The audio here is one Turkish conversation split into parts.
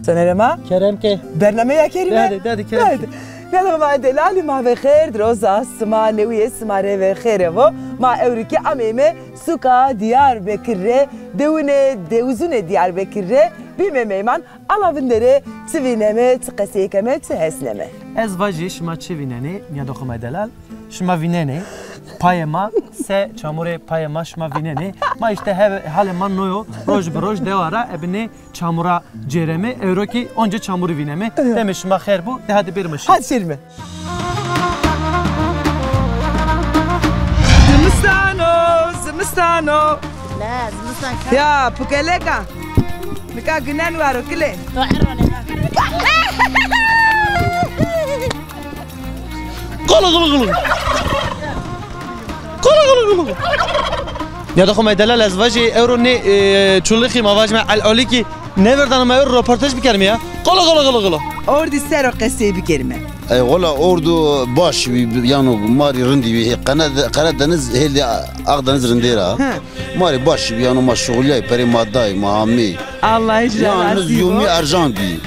سنرما کرم که برنامه یا کریمه دادی کرم يلا ما دلالي ما بخير دروزة سما نوي اسما بخير ما أوريكي أمامي سوكا ديار بكرة دوزونة ديار بكرة بميمان الله بندري تفينمه تقسيكمه تهسنمه از واجی شما چه ویننی میاد خو دلال شما ویننی پای ما سه چامور پای ما شما ویننی ما işte حال من نویو روز به روز دواره ابنی چامورا جرمه اورو کی اونجا چامور وینمه دم شما خیر بو ده hadi برمش hadi şirme زمستانو لا زمستان يا بوكاليكا مكا جنان وارو كله قول يا دخو ما دلال از واجی اورو نی چولخی ما واج مع الاولی کی نوردن ما اورو رپورتاج بکرم یا قول اوردی سر قصه بکرمه اي والله اوردو باش يعني ماري رندي قناه دنز هي اللي اقدر نزر نديرها ماري باش يعني ما شغلي بري ما داي ما عمي الله يجزاك يعني يومي ارجاندي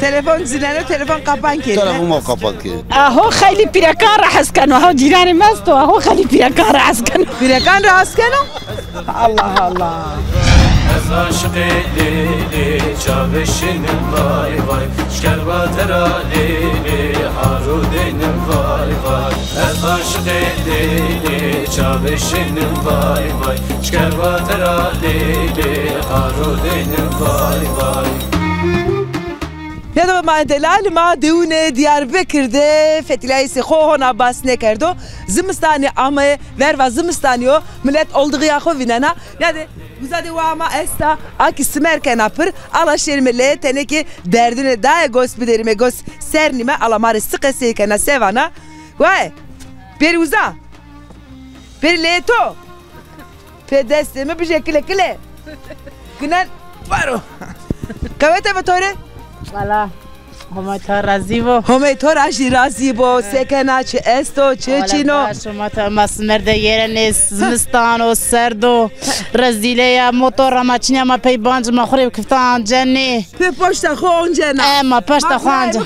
تلفون زلانه تلفون قبان كده تلفون ما قبان كده اهو خلي بيركان راح اسكنوا اهو جيراني ماستو اهو خلي بيركان راح اسكنوا بيركان راح اسكنوا الله از عاشقی لیلی چاوشینم وای وای شکرباترا لیلی هارودینم وای وای از عاشقی لیلی چاوشینم وای وای شکرباترا لیلی هارودینم وای وای یا ما دلال ما دونه دیاربکرده فتیلایسی خو هنا باس نکردو زمستانی ama ver ve zimistaniyo millet olduğu yaxo vinana yani güzade wa ama esta aki smerken apır ala şermele teneki derdine daye gospiderime gos sernime ala mari sıkasıyken sevana vay beruza berleto pedesteme bir şekilde kile günen varo kavete vatore والله هم تا راضی و همه تو راشی راضی با سکنه چه استو چه چینو شما تا مسمر دیگر نیست زمستان و سرد و رزیله یا موتور ماشین ما پی بانج ما خوریم کفتان جنی به پشت خون جنا ما پشت خون جن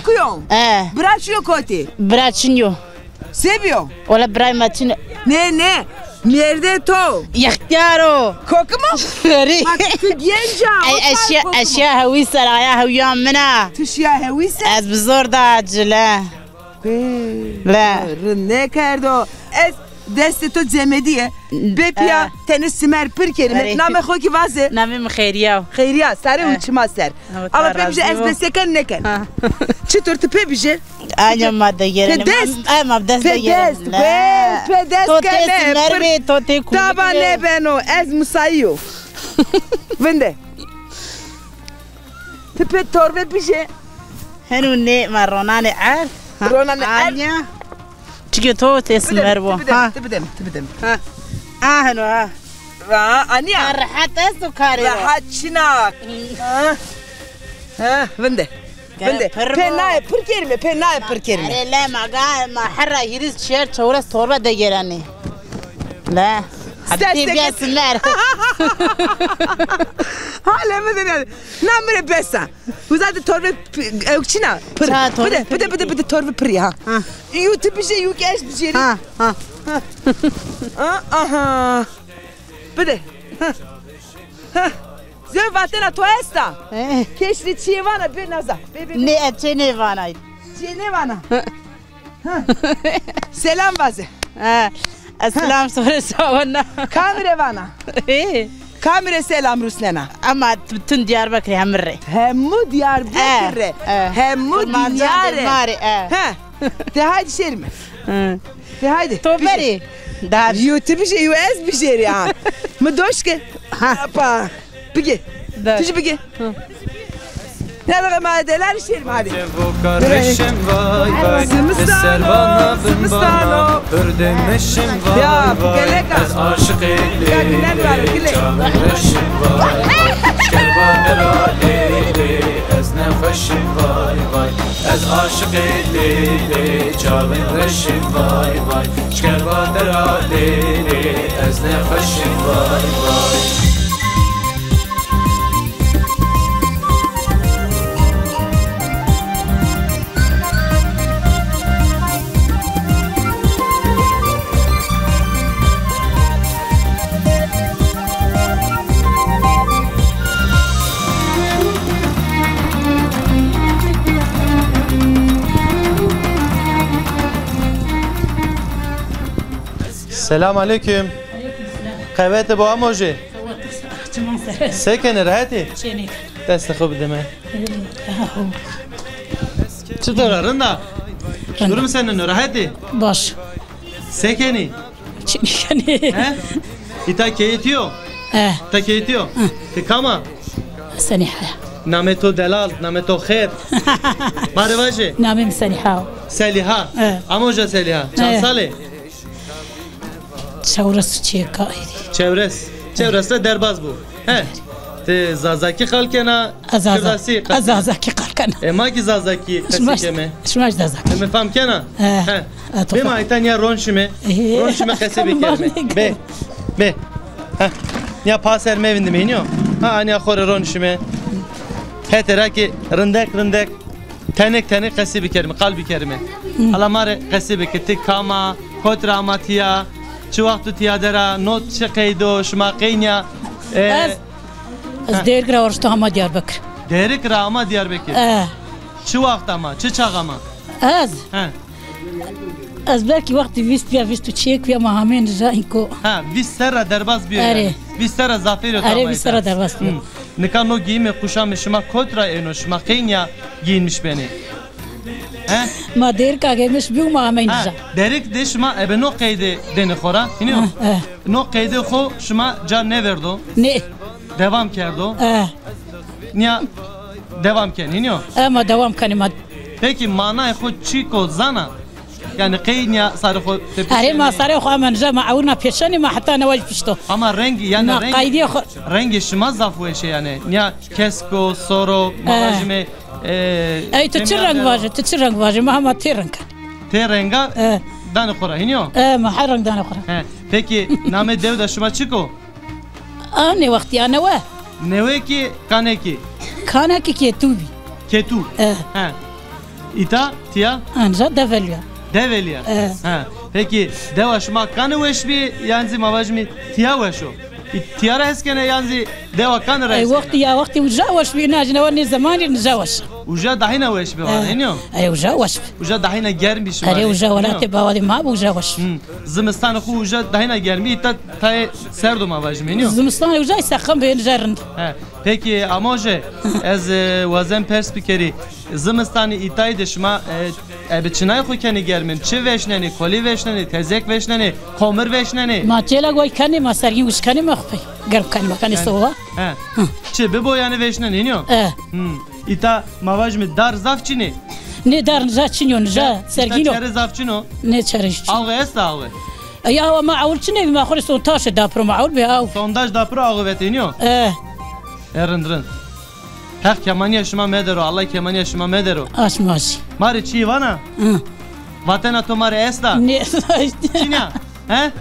براشیو کوتی براشینیو سیبیو ولا برای ماشین نه nerede to يختاروا كوكما فري تجينجا اشياء هويسه رايا هويان منا تشيا هويسه از بزور داج لا ne کرده از دست تو زمدیه بپیا تنس سمر پر کریم نام خو کی واسه نام خیریا سر uçma ser ama pebije ez beseken neken چطور تو pebije انا ما دايره ما بدس دايره pedest kele تو تي تابا نبنو از مسایو vende تبي توربه بيجي هنو ني مروناني عارف روناني عارف تيجي تو تسمر بو تبدم ها هنو انيا راحت سكري راحت شناك ها vende penay per kerme لا ما حرة يريز شير تورس توربة دايراني لا حبيبي بيا سمر hala mesela namre besa uzade torbe çina pır torbe pır ya YouTube bir şey yok eş bir şey aha bede Zöv vatena to esta keşli çivana bir naza ne çene vana çene vana selam vaze Selam sonra savana kamera vana kamera selam Ruslana ama bütün Diyarbakır hemre hemmu Diyarbakır hemmu Diyarbakır de haydi şerme de haydi toberi da YouTube bir şey US bir şey ya mı doşke pa peki tücü peki Nerede madeler şerim hadi. Bu kardeşim vay vay. Zımstano. Ördemişim vay vay. Az aşık eli. Çavereşim vay vay. Şkerbanera leyli. Ez nefeşim vay vay. Ez aşık eli. Çavereşim vay vay. Şkerbanera leyli. Ez nefeşim vay vay. Selam aleyküm. Kavete bu amoji. Sekene rahati. Dest خوب deme. Çıtır rında. Durum senin rahati. باش Sekeni. چنی He? İta keyitiyor. Ta keyitiyor. Kama. سنیحه Nameto delal, nameto khair. Marvaje. نامم سنیحه Seliha. Amoja Seliha. Çansale. شورس چی کاری Çevres. Çevresle derbaz bu. He. Te zazaki kalkena. ازازه ازازه کی کار کنه Ema ki zazaki kasikeme. شماش دازه Me fam kena. He. اتفق. Bema itanya ronşime. Ronşime kasebe kerme. Be. Be. Ha. Ya paser mevindi mi iniyor? Ha anya khore ronşime. Hetera ki rındek tenek kasebe kerme. Kalbi kerme. Alamare kasebe ki kama kotra amatiya. Çu vaktu tiyadera not şekaydo şma qeynya. از دیر گرا ورشتو همه دیار بکر Derik rama Diyarbakır. Çu vakt ama, çı çağ ama. از He. از belki vakti vistu çek ve mahamen rızain ko Ha, Vistara derbaz bir. Are. Vistara zafer yok. Are Vistara derbaz bir. Nikan o giyimi kuşamı şıma kotra eno şıma kenya giyinmiş beni. He? ما دیر کا گیمش بیو mahamen Ha, rıza derik de şıma ebe no kaydı deni khora. Hiniyor. No kaydı xo şıma can ne verdo? ne Devam kerdo. Niya devam ken hiniyor. ama devam kanıma Peki manay xo çiko zana. Yani kenya sarı xo هره ما سره خو من جا معونا پیشانی ما حتی نواج پشتو ama rengi yani ما rengi قایدی خو rengi şıma zafı şey yani. Niya kesko, soro, malajime ای تو چه رنگ واجه تو چه رنگ واجه ما هم تی رنگ te renga danı khora hiniyor. ما هر رنگ دانه خورم He. Peki name dev da şıma çiko. آنی وقتی آنه و Neve ki kaneki. کانه کی تو بی Ketu. He. İta tiya آنجا دولیا develiya. He. Peki deva şıma kanı veşbi yanzi mavajmi tiya veşo. Tiyara eskene yanzi deva kanı ای reis. وقتی یا وقتی وجا وش بی ناجنه و نی زمانی نجا وش Uja dahina veşbi var hiniyor. ای وجا وش Uja dahina germiş var. اری وجا ولات باودی ما وجا وش Zimistan xu uja dahina germi ita tay serdo mavajmi hiniyor. زمستان وجا سخم بین جرند He. Peki amoje ez vazen perspekeri zimistani itay dışma ebe çinay xu keni germin çi veşneni koli veşneni tezek veşneni komir veşneni ما چلا گوی کنی ما سرگی وش کنی ما خپی گرم کنی ما کنی سوا he çi be boyani veşneni iniyor ita mavajmi dar zafçini نه دار نجا چنیو نجا سرگینو çere zafçino نه چرش algı es da algı یا و ما عول چنی ما خوری سون تاش دا پرو ما عول به او sondaj da pro algı vet iniyor erindrin hek kemani yaşıma medero Allah kemani yaşıma medero آش ماشی mari çi vana vatena to mari es da نه çinya he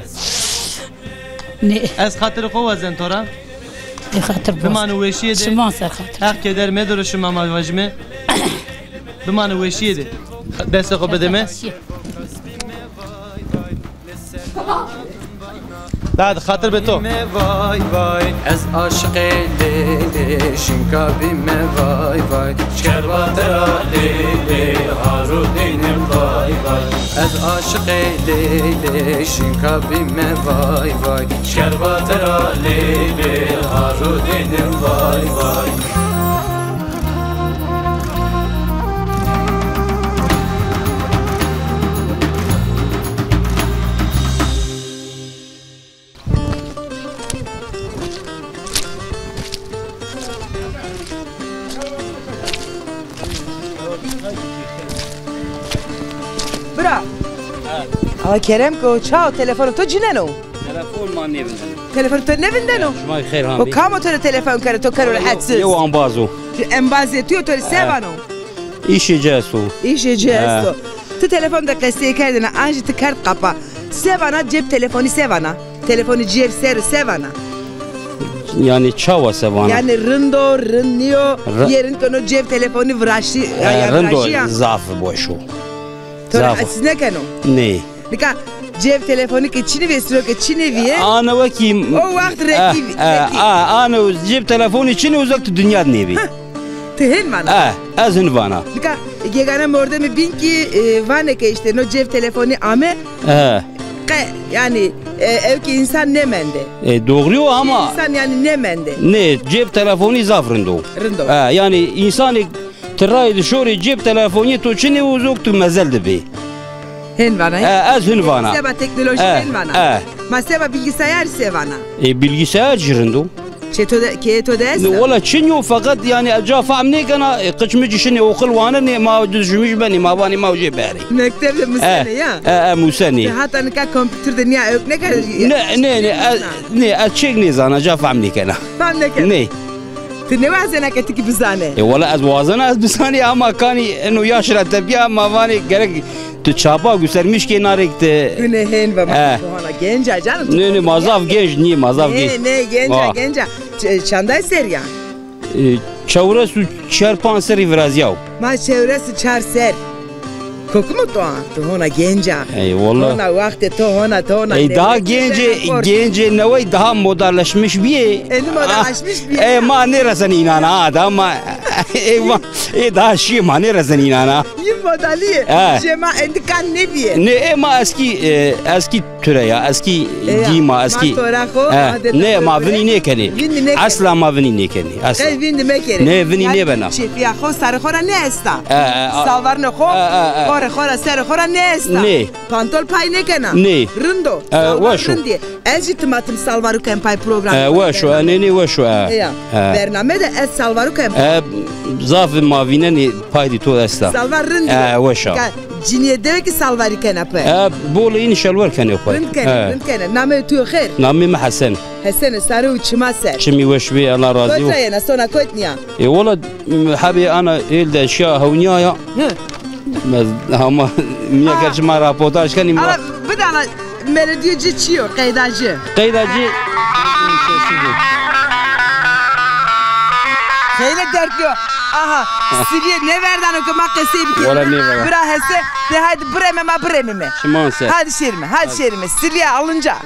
نه Ez xatir xo vazen tora. خاطر باز Bimanı veşiye de. شما سر خاطر Her keder medoro şu mama vajme. Bimanı veşiye de. Dese xo bedeme. Dad xatir beto. Vay vay ez aşık lele şinka bime vay vay şkerbatera lele harudinim vay vay ez aşık lele şinka bime vay vay şkerbatera lele harudinim vay vay برا آقا کرم کو چاو تلفن تو جننو تلفون ما نبندن تلفن تو نبندنو شما خير و هامي کامو تو تلفن کرد تو کرو الحدس يو انبازو امبازی تو سیوانو ايشي جاسو ایش جهستو تو تلفن ده قصه کردن انج تو کرد قپا سیوانا جیب تلفنی سیوانا تلفنی جیب سر سیوانا يعني تشاوا سوانا yani rındo rınıyor yerin konu cep telefonu vraşi رندو زعف بوشو Sonra siz ne kano? ني Nika cep telefonu ki Çin'i vesiriyor ki Çin'i viye. انا وكي O vakit rekib. انا جيب تلفوني شنو وزقت الدنيا نبي Tehen mana. ازن فانا Nika yegane morde mi bin ki vane ke işte no cep telefonu ame yani ev ki insan ne mende? Doğru ama İnsan yani ne mende? ne cep telefonu zafrındo. Rındo. Yani insan ترای شوری جیب تلفنی تو چنی وزوک تو مزل دبی. Henvana. Az henvana. Seba teknoloji henvana. Ma seba bilgisayar sevana. Bilgisayar jirindو. Keto desa. ولا تشنيو فقط يعني اجا فهمني كان قشمج شني وخل وانا ما دزمش بني ما باني ما وجي باري Mektepte musene ya. موساني Hatta ne kadar kompütürde niye yok ne kadar. ne اتشيك ني زانا جا فهمني كان Faham ne kadar. ني تنوازنا كتكي بزانه. ولا از وازنا از بساني اما كاني انه ياشر تبيا ما باني gerek تشابا göstermiş ki narekte. Günehin ve mahvana genca canım. Ne mazaf genç niye mazaf genç. Ne genca. Çanday ser ya. Çavra su çarpan seri biraz yav. Ma çevresi çar ser. Koku mu to? To hona genca. Eyvallah. Hona vakti to hona. Daha gence ne var daha modelleşmiş bir. Modelleşmiş bir. Ma neresin inana adam ma. Daha şey ma neresin inana. İyi modeli. Cema endikan ne diye. Ne ma eski türe ya eski dima eski. Ne ma vini ne keni. Asla ma vini ne keni. Asla. Vini me keni. Ne vini ne bana. Şefiya xo sarı xora ne esta. Salvarne xo. Xora sarı xora ne esta. Ne. Pantol pay ne kena. Ne. Rindo. Vaşo. Elcitimatım salvaru kempay program. Vaşo ne vaşo. Bernamede ez salvaru kempay. Zaf mavine ne paydi to esta. Salvar rindo. Vaşo. Ciniye demek ki salvari kenape. Bolu in şalvar kan yapay. Rind kena. Name tu khair. Name Hasan. Hasan sarı uçma ser. Çimi وشبي الله راضي. Kotraya sonra kotniya. والله حبي انا elde اشياء هونيايا. Ama niye gerçi ma raportaj kanım. Ama bir tane melodiyocu çiyor, kaydacı. Kaydacı. Şeyle dertliyor. Aha, Siriye ne verden okumak keseyi bir kere. Valla ne verden. Bırak hesse, de hadi brememe. Şimanse. Hadi şerime. Siriye alınca.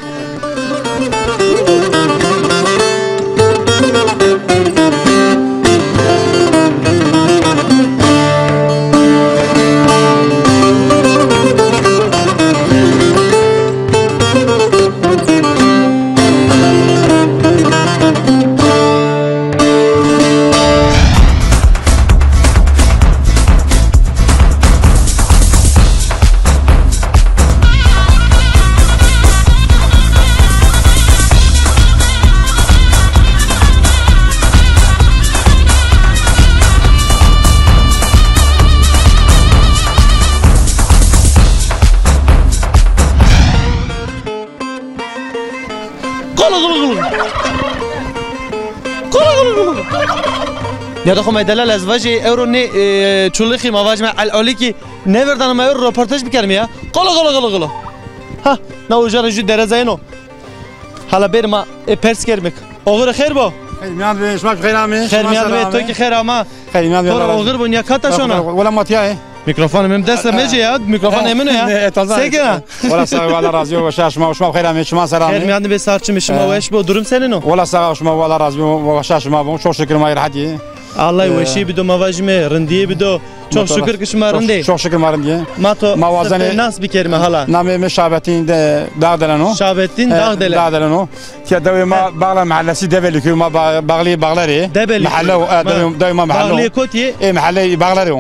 Ya da خو دلال از وجه اورو نه چولخی مواج مع الاولی کی نوردن ما اورو رپورتاج بکرم یا قلا ها نو جان جو درزاینو حالا بریم پرس کرمک اوغر خیر با خیر میاد به شما خیر آمی خیر میاد به تو کی خیر اما خیر میاد تو اوغر بنیا کاتا شونا ولا ماتیاه میکروفون من دست میجی یا میکروفون امنه یا سگنا ولا ساق ولا رازی و شاش ما شما خیر آمی شما سلام خیر میاد به سارچ شما وش با درم سنینو ولا ساق شما ولا رازی و شاش ما بون شو شکر ما راحتی الله وشی بدو مواجمه رندیه بدو çok şükür ki şımarındı. Çok şükür marındı. Mato mavazane nasıl bir kelime hala? Name şabetin de dağdelano. Şabetin dağdelano. Ki devima bağla mahallesi develikü ma bağları. Develikü. Mahalle devima mahalle. Bağlı kotiye. Mahalle bağları.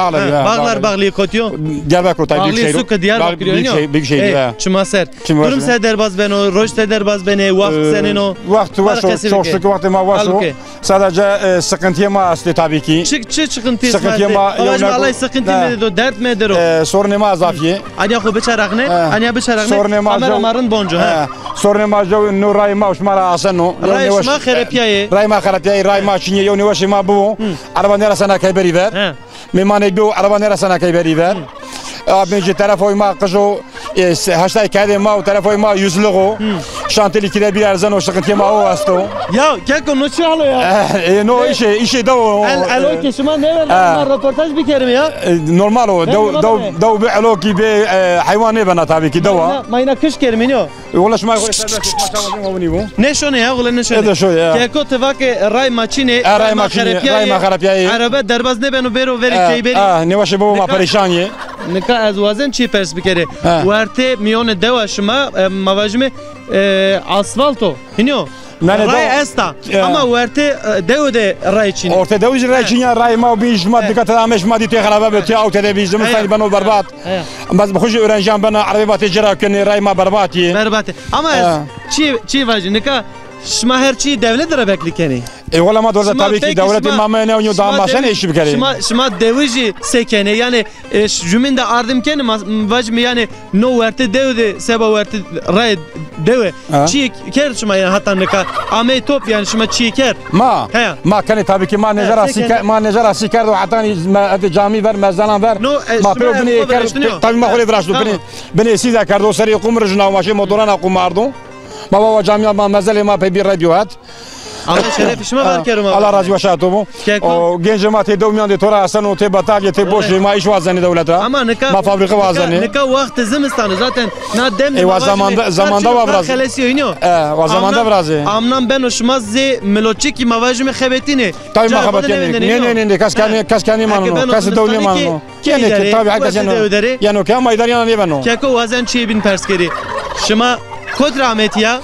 Bağlar kotiyo. Diyarbakır tabii büyük şehir. Bağlı suka Diyarbakır yok. Büyük şehir. Çumaser. Durum sederbaz beno, roj sederbaz bene, vakt senino. Vakti var çok şükür vakti ma var. Sadece sıkıntıya ma asli tabii ki. Sıkıntı Allah sıkıntı mı do dert mi dero? Sorun ma zafiye. Anya xo beçaraqne, anya beçaraqne. Kameramarın boncu ha. Sorun ma jo no ray ma şmara asano. Ray ma xerapiye. Ray ma çinye yo ne vaşı ma bu. Arabanera sana kayberi ver. Mimane bu arabanera sana kayberi ver. Abinci telefonuma kızo hashtag kaydı ma telefonuma 100 euro. Şanteli kide bir erzan o sıkıntı ma o asto. Ya gel konuşu alo ya. No işe da o. Alo ki şuma ne ver röportaj bir kerim ya. Normal o. Do bir alo ki bir hayvan ne bana tabii ki dava. Mayna kış kerimi ne o? Valla şuma ne şone ya ulan ne şone. Ne şone ya. Keko tevak ray maçine. Ray ma xarapiye. Araba derbaz ne beno bero veri kayberi. Ne vaşı bu ma perişaniye. نکا از وزن چی پرس بکره ورته میون دو شما مواجمه asfalto هنیو رای استا اما ورته دو ده رای چین ورته دو رای چین رای ما بیش ما دکت همش ما دیت خرابه بت او تلویزیون مثلا بنو بربات بس بخوش اورنجان بنا عربات اجرا کنی رای ما برباتی اما چی واجه نکا شما هرچی دولت را بکلی کنی ای والله ما دولت طبیعی که دولت ما نه اونو دام ماشین ایش بکری شما دوجی سکنه یعنی جمین ده آردم کنه واجه یعنی نو ورته دو سبا ورته رای دو چی کرد شما یعنی حتی نکا آمی توپ یعنی شما چی کرد ما کنی طبیعی که ما نجار اسی کرد و حتی جامی ور مزدان ور ما پیو بنی کرد طبیعی ما خولی براش دو بنی سیزا کرد و سری قوم رجنا و ماشین موتوران قوم مردم ما بابا جامعه ما مازال ما بي راديوات الله شرف شما باركرم الله راضي وشاتو او جنج ما تي دوميان دي تورا سنو تي باتاج تي بوش ما ايش وازني دولتها ما فابريكا وازني نكا وقت زمستان زاتن نادم اي زمان دا وابراز وزمان دا برازي امنام بنو شما زي ملوچيكي مواجم خبتينه طيب ما خبتينه ني كاسكاني مانو كاس دولي مانو يعني طبعا كاسانو يعني كما يداريان نيبنو كيكو وازن چي بين پرسكري شما خود رحمتيا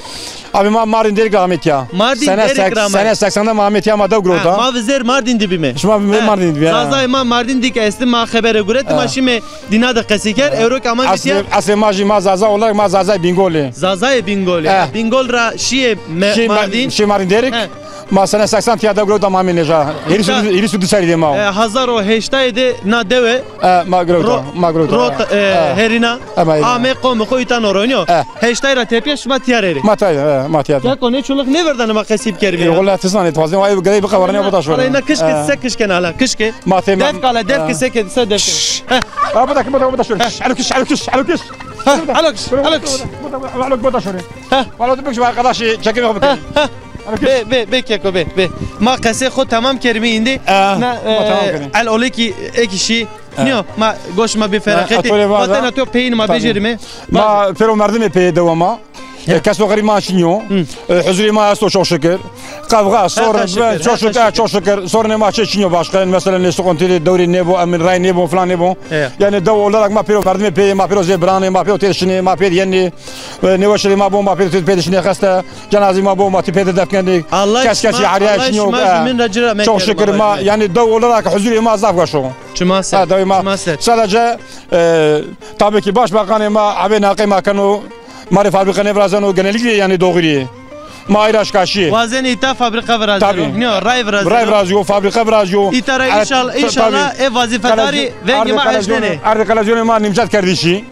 Abi ma Mardin derik rahmetya. Sene 80'da Mahmetya ma dav groda. Ma vizer Mardin dibi mi? Şuma Mardin dibi. Zazay ma Mardin dik estim ma habere guret ma şime dinada qasiker euro kama bitiya. Asle maji ma zaza olarak ma Zazay Bingoli. Zazay Bingoli. Bingol ra şiye Mardin. Şi Mardin derik. ما سنه 80 تیا دا گرودا ما مینجا هیرسو دسری دی ما 1008 de na deve ما گرودا هرینا ame قوم خویتان اورونیو 8 را تپیش ما تیارری ما تیار یا کنه چولق نوردن ما قصیب کردی والله تسنه توازن وای گری بقورنی بودا شو اینا کشک سکش کنه حالا کشک ما تم دف قال دف سکه صدف بودا شو علوكش علوك بودا شو والله تبكش arkadaşı çekim yapıp به کیکو به ما قصه خود تمام کردیم اینده نه الاولی کی اکیشی نیو ما گوش ما بفرقتی وقتی تو پین ما بجرمه ما فرو مردم پی دوما كسو غري ماشينيو حزري ما استو çok şükür kavga sonra çok şükür sorun ma çeçiniyor başkan mesela ne sokonti dövri ne bu amin ray ne bu falan ne bu yani dav olarak ma pero verdim pe ma pero zebrane ma pero teşini ma per yani ne başlı ma bu ma pero teşini hasta cenaze ma bu ma tepede defkendi kaskasi ariya çiniyor çok şükür ma yani dav olarak huzuri ma zaf gaşo çmasa sadece tabii ki başbakanı ma abi naqima kanu ماری فابریکه نفرازن و گنلیکی یعنی دوغری ما ایراش کاشی وزن ایتا فابریکه ورازیو نه رای ورازیو فابریکه ورازیو ایتا را انشالله ای وظیفه داری ونگی ما هجنه ارکلازیون ما نمجد کردیشی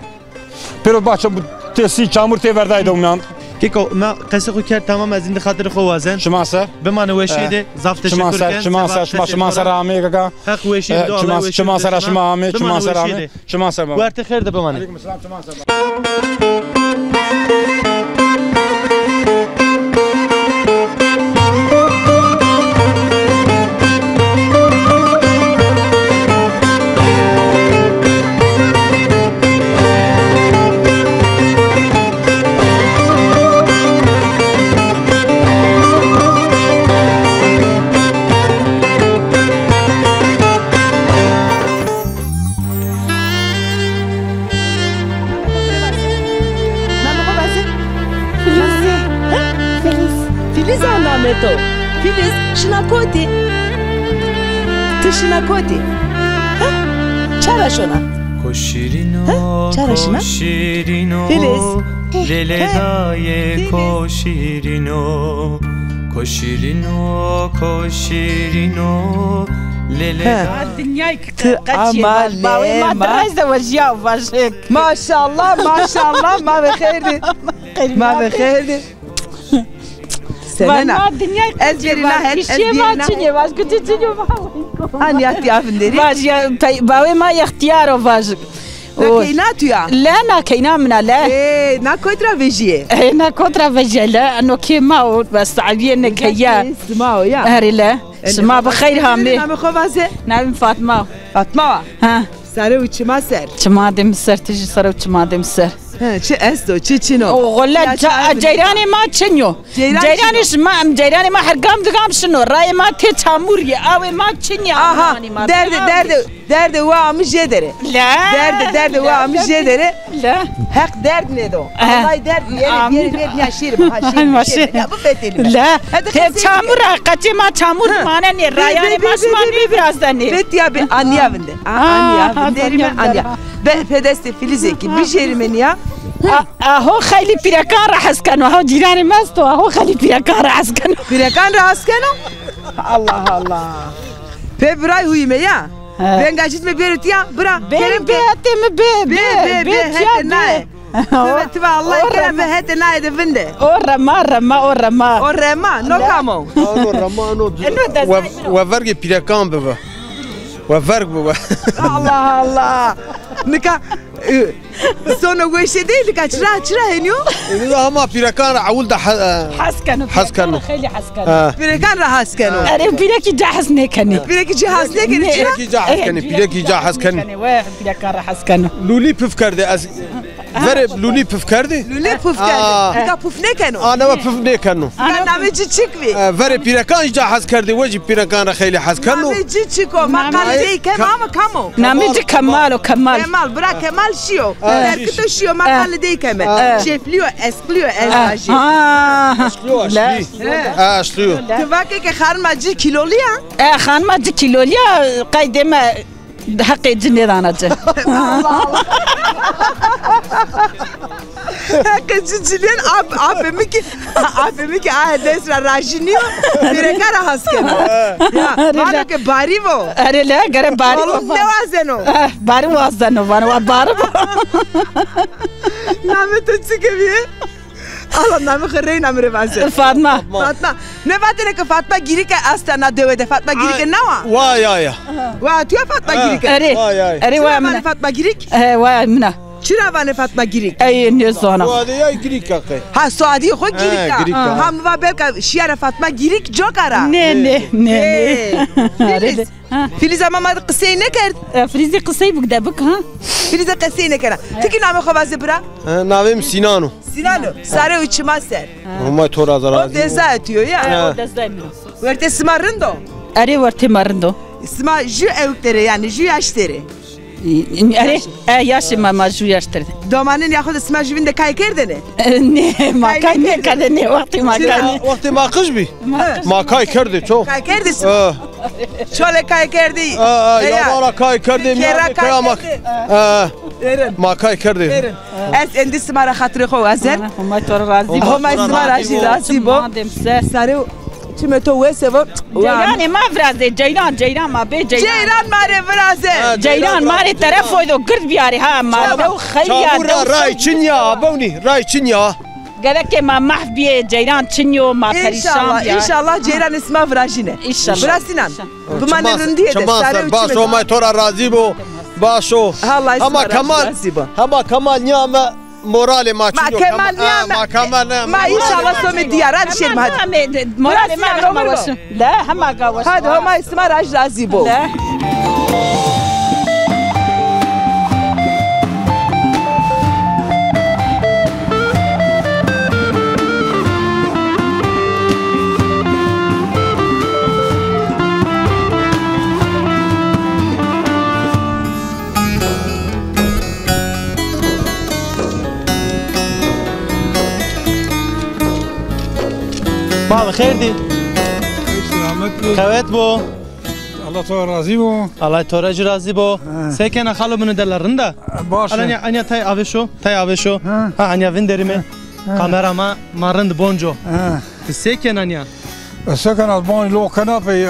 پیرو باچه تسی چامور تی وردای دومیان کیکو ما قصه خو کرد تمام از این خاطر خو وزن شما سر به من وشیده زفت تشکر کن شما سر آمی کاکا حق وشید دو الله وشید شما سر شما آمی شما سر آمی شما سر ورت خیر ده به من علیکم السلام شما سر تو فیلیز شناکوتی تو شناکوتی چرا شنا چرا شنا فیلیز للدای کوشیرینو کوشیرینو الدنيا قد ما درست وجيا وفاشك ما شاء الله ما بخير ما بخير سنة الدنيا ما تشيني باش كنت تشيني أنا يأتي أفندري باش باوي ما يختيارو باشك كيناتو يا لا أنا كينا من لا إيه نا كونترا فيجي نا كونترا فيجي لا أنه كيما بس عبينا كيا اسمعوا يا هري لا اسمع بخير هامي نعم خوازه نعم فاطمة ها سارو چما سر چما دم سر تجي سارو چما دم سر چه استو چینو والله جيراني ما تشنيو جيراني ما حرقام دقام شنو راي ما تتاموري او ما تشنيا درد درد و آمی جدره لا درد و آمی جدره لا حق درد ندو الله درد يري نشير ماشي لا çamur kaçı ma çamur mana ne rayane masman bir birazdan ne bet ya be anya vinde anya derime anya be pedeste filizeki bir jerimeni ya اهو خیلی پیرکان را حس کنو اهو جیران ماستو اهو خیلی پیرکان را حس کنو پیرکان را حس کنو الله الله Febray huyme ya. Ben gacit mi berut ya? Bra. Benim behatim be hete nae. Tiba Allah kerem hete nae de vinde. O rama. O rema no kamo. O rama no. Ve vergi pirekan baba. Ve verg baba. Allah. Nika sonra bu işe değil kaçra heniyor. Ne ama pirekan avul da حسكنو خیلی حسكنو pirekan rahat kano. اره پیرکی جهاز نکنی Pireki cihaz ne gene çira? Pireki cahaz kani. و پیرکان را حسكنو Luli püf kardı az. Vere luli püf kardı. Lüle puf kano. Nika puf ne kano? Ana püf ne kanu. Ben nameci çıkvi. Vere pirekan cahaz kardı. Veci pirekan ra khayli haz kanu. Nameci çıko. Makal değil kemama kamo. نمیدی کمال Kemal bırak Kemal şiyo. Erkito şiyo makal değil keme. Şefliyor eskliyor ezajı. لا Aşlıyor. Tıvake ke harmacı kilolu ya. خانم جی کیلولیا قیدم حق جنی دانجه Kaçıncıdan abimi ki desra rajiniyor. Pirekara haskeno. Ya bana ke bari vo. اره لا گره باری Oğlum ne vazeno? باری وازدنو بارو بارو Name tütsükevi. Allah name kırrey name vazen. فاطمه Fatma. Ne vatene ke Fatma girike astana dövede Fatma girike ne var? Vay ya. Va tüye Fatma girike. اره اره Çıra وای vane من Fatma girik. وای من Çıra vane Fatma girik. ای نیزانا Vay ya girik akay. Ha Suadi ho girik. girik. Ham va belka şiara Fatma girik jokara. نه نه نه Filiz. Filiz ama mad qısayı ne kerd? فریزی قصه بگده بک ها Filiz'e qısayı ne kera? Tiki name xovazı bıra. Navim Sinanu. Sinano. Sare uçma ser. Ama tora O zara. desa atıyor ya. Verte smarrındo. اره ورتی مرندو Sma ju evktere yani ju yaştere. اره یاشی ما جو یاشتر Domanın yaxud sma juvinde kay kerdene. نه ما کای نه کرده نه وقتی ما کای Vakti ma kış bi. Ma kay kerdi çok. Kay kerdi sma. Çole kay kerdi. Ya bana kay kerdi. Kera kay kerdi. Eren. Ma kay kerdi. Eren. Es endi smara hatırı xo azer. ما تو راضی Ho ma smara ji razi bo. Sare çime to wese bo. جیران ما فرازه جیران ما به جیران Ceyran mare vraze. جیران ماری طرف ویدو گرد بیاری ها ما دو خیلی Çabura ray Çinya aboni ray Çinya. گله که ما محبیه جیران چنیو ما پریشان İnşallah, بیار inşallah Ceyran isma vrajine. İnşallah. Vrasinan. Bu manenin diye de sare Başo ma tora razı bu. Başo. Allah Ama Kemal. Ama Kemal niyama morale ma Ma Kemal niyama. Ma Kemal Ma inşallah somi diyar hadi şerim hadi. مراد ما ما واسه لا هم قاوش Hadi homa isma raj razi bo. لا بابا خیر دی خوات بو الله تو راضی بو الله تو رج راضی بو سکن خالو من دلرنده باشه انیا تای آوشو ها انیا وندرمه کامرا ما رند بونجو سکن انیا سکن از بان لو کنا پی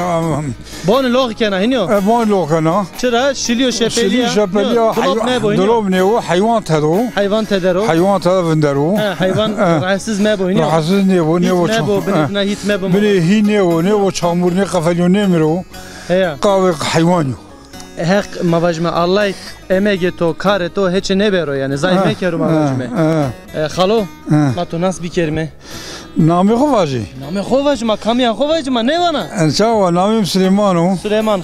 بون لوگ کنه هنیو بان لو کنا چرا شلیو شلی شپلیا دلوب نو حیوان تدو حیوان تدرو حیوان تدو وندرو حیوان راسز ما بو هنیو راسز نو بنتنا هیت ما بو بلی هی نو چامور نه قفلیو نمیرو هيا قاوی حیوانیو حق مواجمه الله امگه تو کار تو هیچ نبرو یعنی زای میکرو مواجمه خالو ما تو ناس بیکرمه نامی خواجی نام خواجمه کامیان خواجمه نه وانا انشاء نامیم سلیمانو سلیمان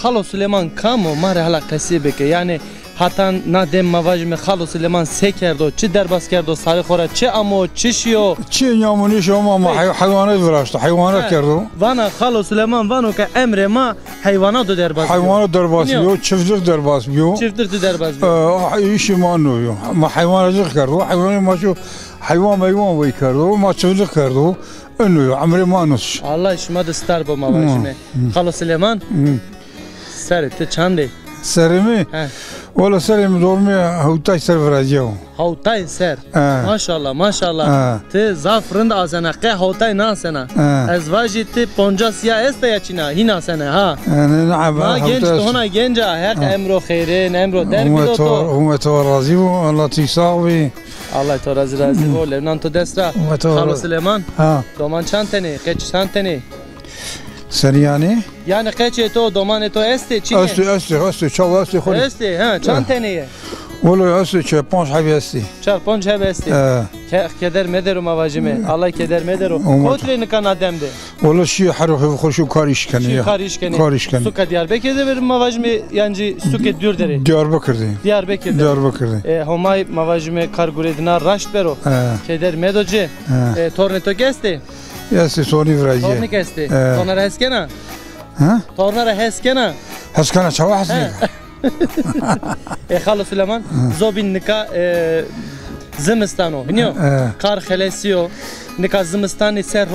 خالو سلیمان کامو ماره حالا قصیبه که یعنی hatan na dem mavajme Xalo Süleyman sekerdo çi derbas kerdo sarı xora çi amo çi şiyo چی نیامونی شما ما حیوانات براشت حیوانات کردو vana Xalo Süleyman vano ke emre ma hayvanat do derbas حیوانات در باز بیو چفتر در باز بیو çiftir de derbas ایشی ما نویو ما حیوانات کردو حیوانی ما شو حیوان میوان وی کردو ما چفتر کردو انو عمری ما نوش Allah işma da star bu mavajme Xalo Süleyman sar te çande سرمی ولی سرم دورمی هوتای سر ورجیو Havtay ser. Maşallah maşallah. Te zafrın da asena ke havtay na asena. Ezvaji te ponjas ya este ya çina hina sene ha. Ma genç hona genca her emro khairin emro derbi to. Umet razı bu Allah tisavı. Allah to razı bu Levnan to destra. Xalo Süleyman. Doman çanteni, keç çanteni. Seriyani? Yani keç to doman to este çine. Este çav este kholi. Este ha çanteni. Valla este çe panç habi este. Çar panç habi este. Keder meder mavajime. Allah keder meder o. Kotrenin kan ademde. Valla şi haruh khoşu kariş kani ya. Kariş kani. Suka Diyarbakır'da verim mavajime yani suke dürdere. Diyarbakır'da. Homay mavajime karguredina raşt bero. Keder medoce. Torneto geste. Este soni vraje. Torne geste. Tornara heskena. Ha? Tornara heskena. Heskena çava hasne. Xalo Süleyman zobin nika zimistano hiniyo kar xelesiyo nika zimistani ser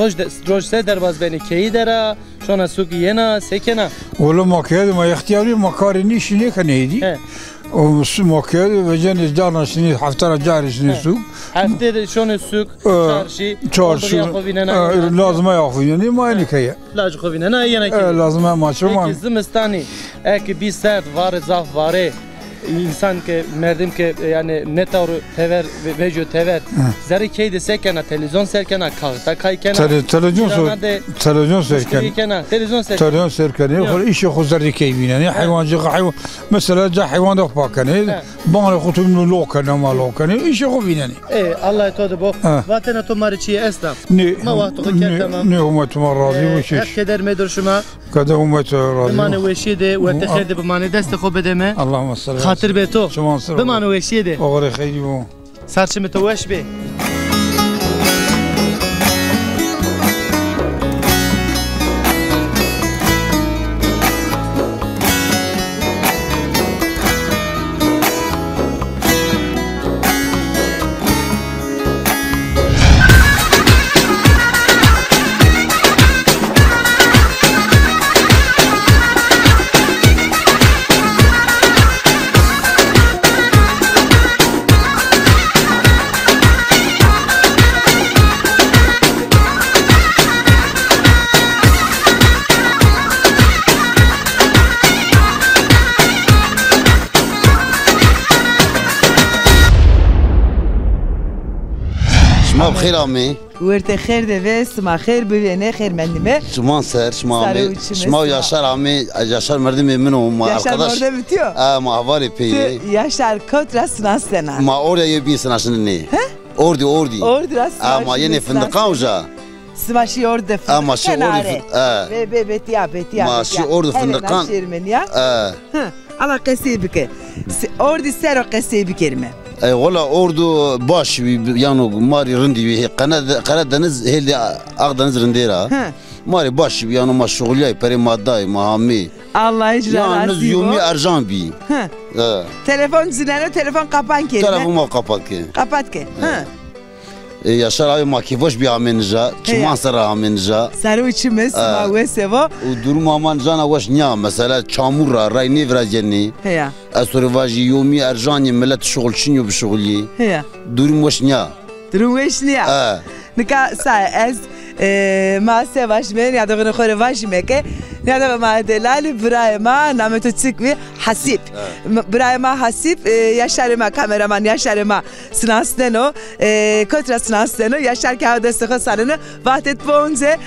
roj se derbaz beni keyi dera şona suki yena sekena Valla makiyadi ma ihtiyari makari nişini kaneydi o makiyadi ve ceniz dana şini haftara cari şini suk hafte şonu suk çarşı lazım yafineni ma aynı kaya lazım yafineni yena kaya lazım maçırman zimistani ek bir sert var zaf vare insan ke merdim ke yani ne tavru tever vejo tever zari keyde sekena televizyon serkena kalta kaykena televizyon serkena televizyon serkena خل işi خزر كيبينني حيوان جا حيوان مثلا جا حيوان ده باكني بان خطو من لوكنا ما لوكني işi خبينني Allah todu bu vatana tomariçi esnaf ma vaktu tamam ne umet razı bu şey keder medurşuma kada umet razı bimane veşide ve tehede bimane deste khobedeme Allahümme salli خاطر به تو بمانو وشیده آقای خیلی بو سرچه تو وش به ما بخير عمي ورت خير دبست ما خير ببينه خير منime شمان سر شما عمي شما ياشار عمي ياشار مردم منو ما arkadaş Yaşar orada bitiyor ما havari peyi Yaşar kontrasına sena ما oraya yebi sana şimdi ordi ama yine fındıka uca Svaşı orada fındık ama şu orada betiya ma şu orada fındıkan Allah kasibike orada sero kasibike Valla ordu baş yani mari rindi bir Karadeniz helde Akdeniz rindera mari baş yani maşğuliyay peri madday mahami Allah icra yani yomi arjan bi telefon zinano telefon kapan ki telefon kapat ki Yaşar abi makivoş bir amenja çiman sara amenja sarı içimiz ma vesevo durum amanjana waş nya mesela çamura ray ne vrajeni ya asurivaji yomi arjani millet şogulçinyo bi şoguli ya durum waş nya nika sa ez ما سواش من یا دغه خور واش مکه یا دغه ما دلال برای ما نامه تو چیکوی حسیب برای ما حسیب Yaşar ما kameraman Yaşar ما سناستنو kontra سناستنو Yaşar که دست خسارنو وقت بونزه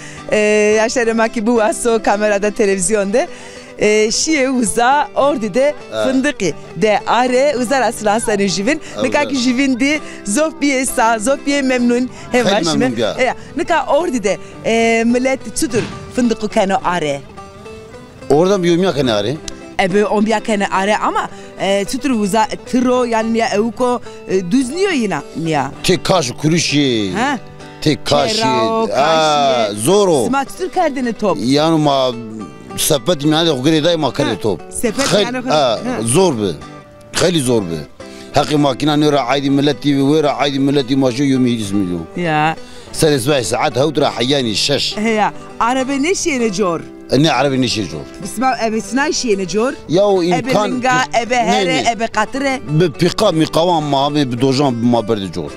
Yaşar ما ki bu aso kamerada televizyonda şiye uza orada de fındıkı de are uzar aslan sarı jivin nika ki jivin di zofbiye memnun hevaş mı nika orada de millet tutur fındıkı kano are oradan bir yumya kano are ebe on bir kano are ama çutur uza tro yani niye evko düzniyor yine niye? Tek kaş kuruşi. Ha? Tek kaşı. Kaşiye. Zoro. Sma çutur kerdini top. Yani ma sepet yani gri dayma kare top. Sepet yani zor be. Khali zor be. Hakkı makina nöre aydi milleti ve vera aydi milleti maşu yomi 100 milyon. Ya. Sen esbah saat havdra hayani şaş. Heya. Arabe ne şeyine jor? Ne arabi ne şey jor? Bisma ebesina şeyine jor. Ya o imkan. Ebe linga, ebe here, ebe katire. Be pika mi kavam ma be dojan ma berde jor.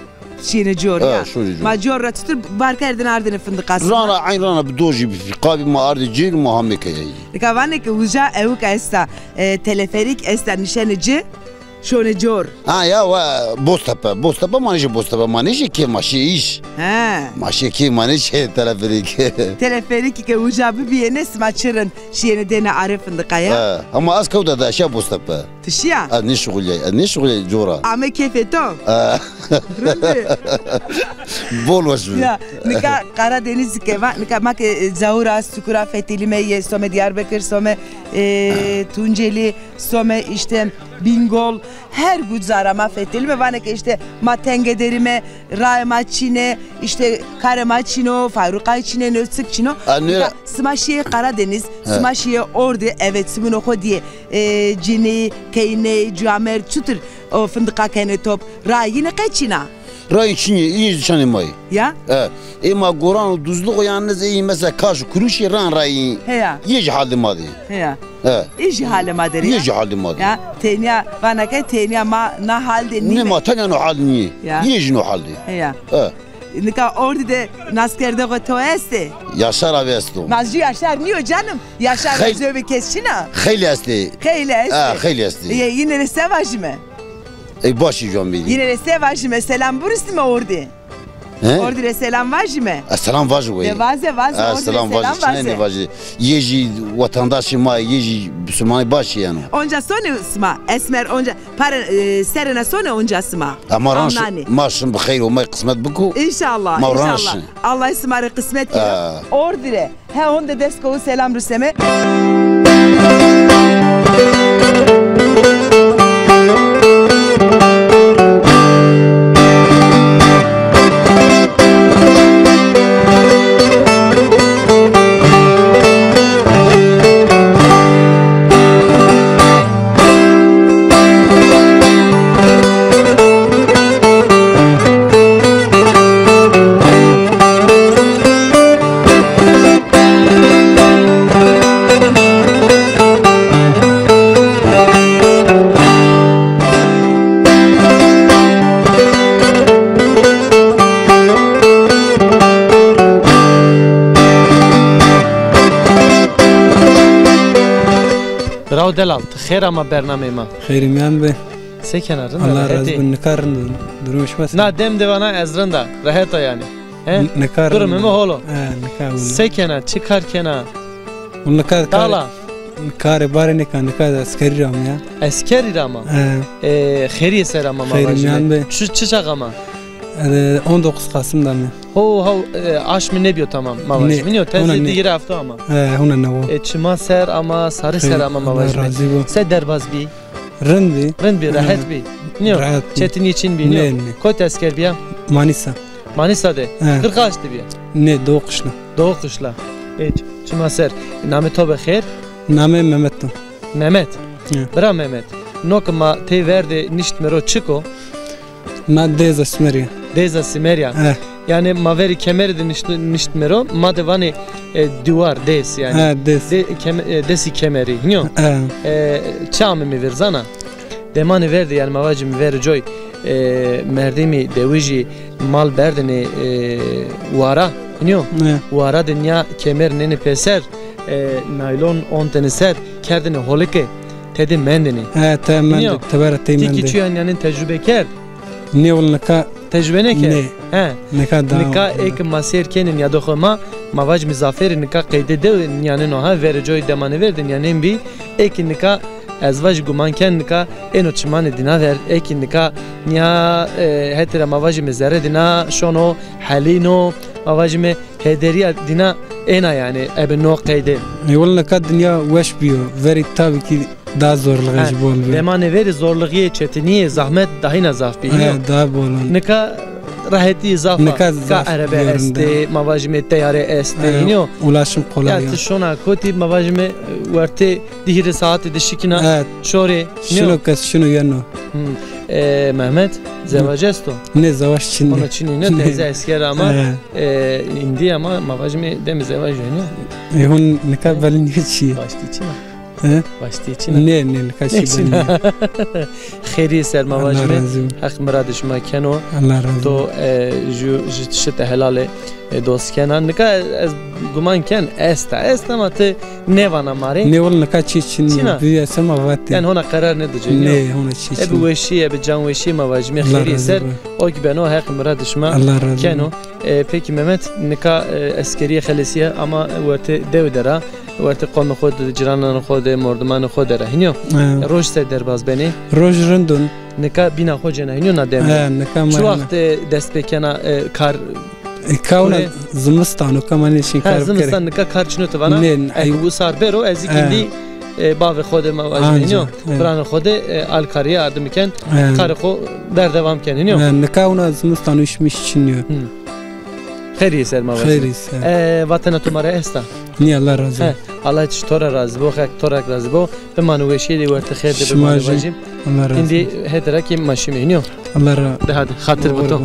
Şeyine jor ya. şöyle jor. Ma jor tutur barkerdin ardını fındıkası. Rana ayn rana be doji be pika ma ardı cil Muhammed kayı. Kavane ki uca evuk esta teleferik esta nişanıcı. Şöyle jor. Ha ya Boztepe manişe Boztepe manişe ki maşe iş. Ha. Maşe ki manişe teleferik. Teleferik ki uca bir yene smaçırın şeyine dene arı fındıkaya. Ama az kavda da aşağı Boztepe. Tışya. Ne şugul jora. Ama kefeto. Bol vaşu. Ya nika Karadeniz keva nika mak Zaura Sukura Fethilime ye some Diyarbakır some Tunceli some işte Bingol her güzarama Fethilime vane ki işte Matengederime Raymaçine işte Karamaçino Fayrukayçine Nötsükçino Smaşiye Karadeniz Smaşiye ordu evet Simino diye Cini Keyne Camer Çutur o fındıka kene top Ray yine kaçına Ray içini iyi çanımayı. Ya? Ama Goran düzlük yalnız iyi mesela kaş kuruşi ran rayı. Heya. Yeci halim adı. Heya. İyi halim adı. Yeci halim adı. Ya tenya bana ke tenya ma na halde ni. Ne ma tenya no hal ni. Yeci no halde. Heya. Nika orada de naskerde gotoeste. Yaşar abi esto. Mazcı Yaşar niye canım? Yaşar zöbe kesçina. Khayli esti. Khayli esti. Khayli esti. Yine de sevajme. Başı can bili. Yine de sevajme selam burası mı orada? Orada de selam vajme. Selam vajme. Vaze selam vajme. Ne vajme? Yeji vatandaşı ma yeji Müslüman başı yani. Onca sonu sma esmer onca para serena sonu onca sma. Amaran maşın bu hayır o may kısmet buku. İnşallah. İnşallah. Allah ismarı kısmet ki. Orada de he onda desko selam ruseme. Delal, خیر ama برنامه ما. خیری میان به. سکنارن. الله راز بن نکارن دروش بس. نه دم دیوانه ازرنده راحتا yani. نکار. Durum mu holo? نکار. Sekena çıkarkena. ونکار. Dala. کار باره نکار اسکری رام ya. Askeri rama. Kheri selam ama. خیری میان به. Çıçak ama. 19 Kasım'da mı? Ho aş mı ne diyor tamam mavaş mı diyor tezli diğer hafta ama. Huna ne o? Çima ser ama sarı ser ama mavaş. Se derbaz bi. Rın bi rahat bi. Niye? Çetin için bi niye? Koy asker biya. Manisa de. 40 açtı biya. Ne Doğu Kışla. Doğu Kışla. Çima ser. Name tobe khair. Name Mehmet'tim. Mehmet. Bra Mehmet. Nokma te verdi niş mero çıko. Ma Deza Simerya. Deza Simerya. Yani maveri kemeri de niş mero. Ma de vani duvar des yani. Desi kemeri. Niyo. Çami mi verzana. Demani verdi yani mavacı mi veri joy. Merdimi deviji mal berdini vara. Niyo. Vara dünya kemer neni peser. Naylon on teniser. Kerdini holike. Tedi mendini. Temendi. Tebara temendi. Tiki çuyan yani tecrübe ker. Ne ol neka? Tecrübe ne ki? Ne? Neka da. Neka ek maser kenin ya dokhma mavaj mizaferi neka qeyde de yani noha verjoy demane verdin yani bir ek neka azvaj guman ken neka eno çman dina ver ek neka ya hetere mavaj mizare dina şono halino mavaj me hederiya dina ena yani ebe no qeyde. Yol neka dünya weş biyo veri tabii ki daha zorlayıcı bol. Demane veri zorluğu çetiniye zahmet dahi nazaf biliyor. Daha bol. Nika raheti zafa ka araba este mavajme teyare este iniyor. Ulaşım kolay. Ya tişona koti mavajme varte dihire saati dişikina şore. Şunu yanı. Mehmet zevacesto. Ne zavaş Çinli. Ona Çinli ne teyze esker ama indi ama mavajme dem zevaj iniyor. Hun ne kadar belin hiç şey. Baştı içine. Baştı içine. Ne kaç şey belin. خيري سر مواجمه حق مرادش ما كانوا تو جو شت هلاله دوست كانن نكا گمان كان است ما ت نيوانا ماري نيول نكا تشين بي سما وات يعني هنا قرار ندجي نه هنا تشي ابي وشي ابي جان وشي مواجمه خيري سر او كبنو حق مرادش ما كانوا peki Mehmet nika askeriye xalesiye ama verte devdera verte qom xod ciranan xod morduman xod dera hinyo roj se derbaz beni roj rundun nika bina xojena hinyo na dem şu vaqt dest bekena kar kavna zımstanu kamani şin kar zımstan nika kar çunu tavana ay bu sarbero ezikindi باو خود ما واجبینیو بران خود آلکاری yardım iken kar xo der devam keniniyo nikavna zımstanu işmişçiniyor خیری سر ما وطن تو مرا استا نی الله راضی الله چ تو را راضی بو خک تو را راضی بو به منوشی دی ورت خیر دی به واجب الله راضی اندی هدرا کی ماشی مینیو الله را ده خاطر بتو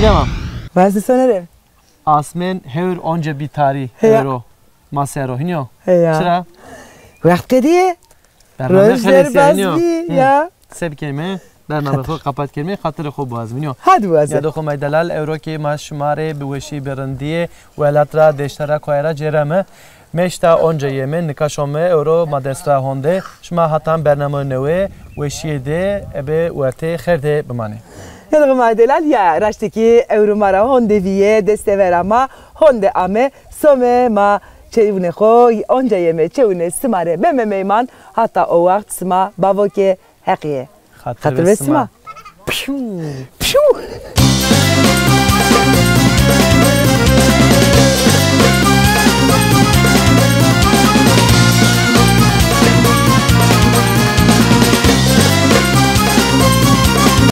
Tamam. Vazı sonerim. Asmen hevr onca bir tarih euro masero hinyo. Sıra. Vakt kediye. Rojder bazı ya. Seb kelime برنامه خو قپات کلمه خاطر خوب باز منیو هاد باز یا دخو مدلال اورو که ما شماره بوشی برندی ولات را دشترا کویرا جرمه مشتا اونجا یمن نکاشومه اورو مدرسه هونده شما هاتم برنامه نوې وشیده به ورته خرده بمانه Yalnız maddeler ya raştaki Euromara honde viye desteverama honde ame some ma çevune koy onca yeme çevune smare beme meyman hatta o vakt sma bavoke hakiye hatır ve sma. Pşu pşu.